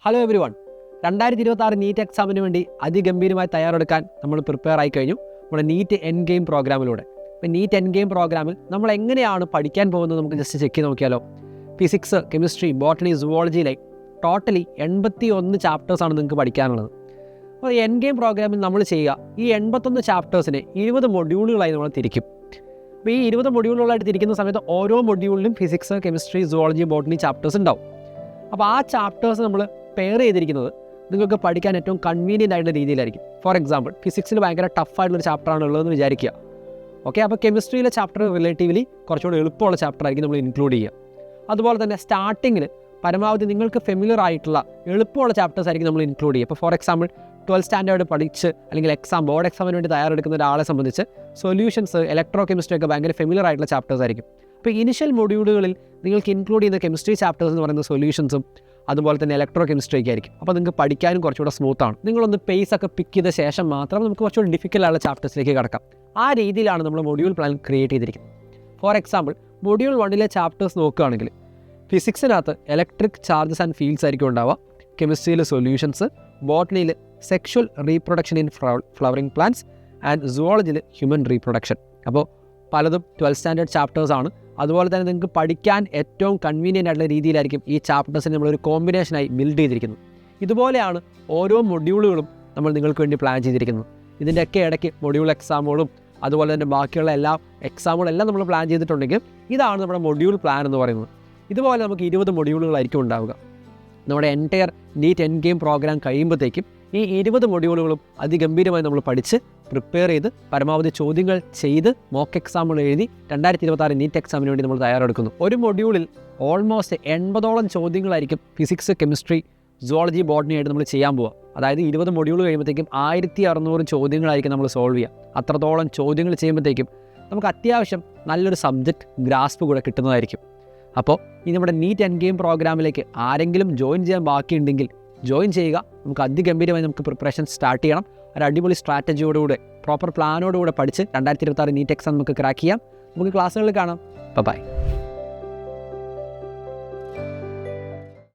Hello every one, 2026 NEET എക്സാമിന് വേണ്ടി അതിഗംഭീരമായി തയ്യാറെടുക്കാൻ നമ്മൾ പ്രിപ്പയർ ആയി കഴിഞ്ഞു നമ്മുടെ നീറ്റ് എൻ ഗെയിം പ്രോഗ്രാമിലൂടെ. അപ്പോൾ നീറ്റ് എൻ ഗെയിം പ്രോഗ്രാമിൽ നമ്മൾ എങ്ങനെയാണ് പഠിക്കാൻ പോകുന്നത് നമുക്ക് ജസ്റ്റ് ചെക്ക് ചെയ്ത് നോക്കിയാലോ. ഫിസിക്സ്, കെമിസ്ട്രി, ബോട്ടണി, സുവോളജിയിലായി ടോട്ടലി 81 ചാപ്റ്റേഴ്സാണ് നിങ്ങൾക്ക് പഠിക്കാനുള്ളത്. അപ്പോൾ എൻ ഗെയിം പ്രോഗ്രാമിൽ നമ്മൾ ചെയ്യുക, ഈ 81 ചാപ്റ്റേഴ്സിനെ 20 മൊഡ്യൂളുകളായി നമ്മൾ തിരിക്കും. അപ്പോൾ ഈ 20 മൊഡ്യൂളുകളായിട്ട് തിരിക്കുന്ന സമയത്ത് ഓരോ മൊഡ്യൂളിലും physics, chemistry, zoology, botany chapters ഉണ്ടാവും. അപ്പോൾ ആ ചാപ്റ്റേഴ്സ് നമ്മൾ പെയർ ചെയ്തിരിക്കുന്നത് നിങ്ങൾക്ക് പഠിക്കാൻ ഏറ്റവും കൺവീനിയൻ്റ് ആയിട്ടുള്ള രീതിയിലായിരിക്കും. ഫോർ എക്സാമ്പിൾ, ഫിസിക്സിൽ ഭയങ്കര ടഫായിട്ടുള്ളൊരു ചാപ്റ്ററാണ് ഉള്ളതെന്ന് വിചാരിക്കുക. ഓക്കെ, അപ്പോൾ കെമിസ്ട്രിയിലെ ചാപ്റ്റർ റിലേറ്റീവ്ലി കുറച്ചുകൂടി എളുപ്പമുള്ള ചാപ്റ്റർ ആയിരിക്കും നമ്മൾ ഇൻക്ലൂഡ് ചെയ്യുക. അതുപോലെ തന്നെ സ്റ്റാർട്ടിങ്ങിൽ പരമാവധി നിങ്ങൾക്ക് ഫെമിലിയർ ആയിട്ടുള്ള എളുപ്പമുള്ള ചാപ്റ്റേഴ്സ് ആയിരിക്കും നമ്മൾ ഇൻക്ലൂഡ് ചെയ്യുക. ഇപ്പോൾ ഫോർ എക്സാമ്പിൾ 12th സ്റ്റാൻഡേർഡ് പഠിച്ച് അല്ലെങ്കിൽ ബോർഡ് എക്സാമിന് വേണ്ടി തയ്യാറെടുക്കുന്ന ഒരാളെ സംബന്ധിച്ച് സൊല്യൂഷൻസ്, ഇലക്ട്രോ കെമിസ്ട്രി ഒക്കെ ഭയങ്കര ഫെമിലിയർ ആയിട്ടുള്ള ചാപ്റ്റേഴ്സ് ആയിരിക്കും. അപ്പോൾ ഇനിഷ്യൽ മൊഡ്യൂളുകളിൽ നിങ്ങൾക്ക് ഇൻക്ലൂഡ് ചെയ്യുന്ന കെമിസ്ട്രി ചാപ്റ്റേഴ്സ് എന്ന് പറയുന്ന സൊല്യൂഷൻസും അതുപോലെ തന്നെ ഇലക്ട്രോ കെമിസ്ട്രി ഒക്കെ ആയിരിക്കും. അപ്പോൾ നിങ്ങൾക്ക് പഠിക്കാനും കുറച്ചുകൂടെ സ്മൂത്താണ്. നിങ്ങളൊന്ന് പേസ് ഒക്കെ പിക്ക് ചെയ്ത ശേഷം മാത്രം നമുക്ക് കുറച്ചുകൂടി ഡിഫിക്കൽട്ട് ആയുള്ള ചാപ്റ്റേഴ്സിലേക്ക് കടക്കാം. ആ രീതിയിലാണ് നമ്മൾ മൊഡ്യൂൾ പ്ലാൻ ക്രിയേറ്റ് ചെയ്തിരിക്കുന്നത്. ഫോർ എക്സാമ്പിൾ, മൊഡ്യൂൾ 1 ചാപ്റ്റേഴ്സ് നോക്കുകയാണെങ്കിൽ ഫിസിക്സിനകത്ത് ഇലക്ട്രിക് ചാർജസ് ആൻഡ് ഫീൽഡ്സ് ആയിരിക്കും ഉണ്ടാവുക, കെമിസ്ട്രിയിൽ സൊല്യൂഷൻസ്, ബോട്ടണിയിൽ sexual reproduction in flowering plants and സുവോളജിയിൽ ഹ്യൂമൻ റീപ്രൊഡക്ഷൻ. അപ്പോൾ പലതും 12th സ്റ്റാൻഡേർഡ് ചാപ്റ്റേഴ്സാണ്. അതുപോലെ തന്നെ നിങ്ങൾക്ക് പഠിക്കാൻ ഏറ്റവും കൺവീനിയൻ്റ് ആയിട്ടുള്ള രീതിയിലായിരിക്കും ഈ ചാപ്റ്റേഴ്സിനെ നമ്മളൊരു കോമ്പിനേഷനായി ബിൽഡ് ചെയ്തിരിക്കുന്നത്. ഇതുപോലെയാണ് ഓരോ മൊഡ്യൂളുകളും നമ്മൾ നിങ്ങൾക്ക് വേണ്ടി പ്ലാൻ ചെയ്തിരിക്കുന്നത്. ഇതിൻ്റെയൊക്കെ ഇടയ്ക്ക് മൊഡ്യൂൾ എക്സാമുകളും അതുപോലെ തന്നെ ബാക്കിയുള്ള എല്ലാ എക്സാമുകളെല്ലാം നമ്മൾ പ്ലാൻ ചെയ്തിട്ടുണ്ടെങ്കിൽ ഇതാണ് നമ്മുടെ മൊഡ്യൂൾ പ്ലാൻ എന്ന് പറയുന്നത്. ഇതുപോലെ നമുക്ക് 20 മൊഡ്യൂളുകളായിരിക്കും ഉണ്ടാവുക. നമ്മുടെ entire NEET endgame programme കഴിയുമ്പോഴത്തേക്കും ഈ 20 മൊഡ്യൂളുകളും അതിഗംഭീരമായി നമ്മൾ പഠിച്ച് പ്രിപ്പയർ ചെയ്ത് പരമാവധി ചോദ്യങ്ങൾ ചെയ്ത് മോക്ക് എക്സാമുകൾ എഴുതി 2026 നീറ്റ് എക്സാമിന് വേണ്ടി നമ്മൾ തയ്യാറെടുക്കുന്നു. ഒരു മൊഡ്യൂളിൽ ഓൾമോസ്റ്റ് 80ഓളം ചോദ്യങ്ങളായിരിക്കും ഫിസിക്സ്, കെമിസ്ട്രി, സുവോളജി, ബോട്ടണി ആയിട്ട് നമ്മൾ ചെയ്യാൻ പോവുക. അതായത് 20 മൊഡ്യൂൾ കഴിയുമ്പോഴത്തേക്കും 1600 ചോദ്യങ്ങളായിരിക്കും നമ്മൾ സോൾവ് ചെയ്യുക. അത്രത്തോളം ചോദ്യങ്ങൾ ചെയ്യുമ്പോഴത്തേക്കും നമുക്ക് അത്യാവശ്യം നല്ലൊരു സബ്ജക്റ്റ് ഗ്രാസ്പ് കൂടെ കിട്ടുന്നതായിരിക്കും. അപ്പോൾ ഈ നമ്മുടെ നീറ്റ് എൻ ഗെയിം പ്രോഗ്രാമിലേക്ക് ആരെങ്കിലും ജോയിൻ ചെയ്യാൻ ബാക്കിയുണ്ടെങ്കിൽ ജോയിൻ ചെയ്യുക. നമുക്ക് അതിഗംഭീരമായി നമുക്ക് പ്രിപ്പറേഷൻ സ്റ്റാർട്ട് ചെയ്യണം. ഒരു അടിപൊളി സ്ട്രാറ്റജിയോടുകൂടെ പ്രോപ്പർ പ്ലാനോടുകൂടെ പഠിച്ച് 2026 നീറ്റ് എക്സാം നമുക്ക് ക്രാക്ക് ചെയ്യാം. നമുക്ക് ക്ലാസ്സുകളിൽ കാണാം. ബൈ.